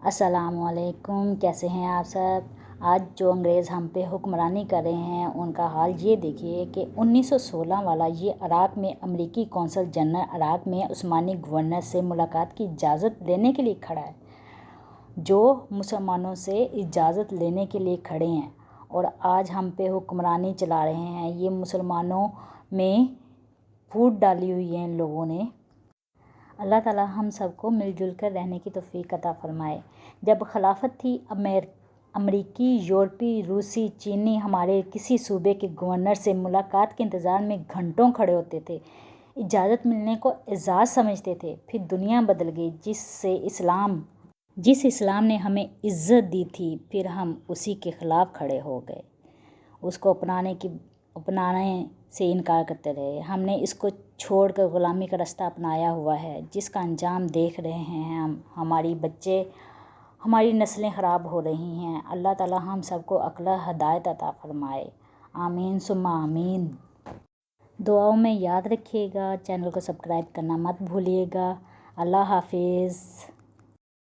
अस्सलाम वालेकुम, कैसे हैं आप सब। आज जो अंग्रेज़ हम पे हुक्मरानी कर रहे हैं उनका हाल ये देखिए कि 1916 वाला ये इराक़ में अमेरिकी कौंसल जनरल इराक़ में उस्मानी गवर्नर से मुलाकात की इजाज़त लेने के लिए खड़ा है। जो मुसलमानों से इजाज़त लेने के लिए खड़े हैं और आज हम पे हुक्मरानी चला रहे हैं। ये मुसलमानों में फूट डाली हुई है इन लोगों ने। अल्लाह ताला हम सबको मिलजुल कर रहने की तौफीक अता फ़रमाए। जब खिलाफत थी अमेरिकी, यूरोपी, रूसी, चीनी हमारे किसी सूबे के गवर्नर से मुलाकात के इंतज़ार में घंटों खड़े होते थे, इजाज़त मिलने को एजाज़ समझते थे। फिर दुनिया बदल गई। जिस इस्लाम ने हमें इज़्ज़त दी थी, फिर हम उसी के ख़िलाफ़ खड़े हो गए। उसको अपनाने से इनकार करते रहे। हमने इसको छोड़कर ग़ुलामी का रास्ता अपनाया हुआ है, जिसका अंजाम देख रहे हैं हम। हमारी बच्चे, हमारी नस्लें ख़राब हो रही हैं। अल्लाह ताला हम सबको अक्ल हिदायत अता फ़रमाए। आमीन सुम्मा आमीन। दुआओं में याद रखिएगा। चैनल को सब्सक्राइब करना मत भूलिएगा। अल्लाह हाफिज़।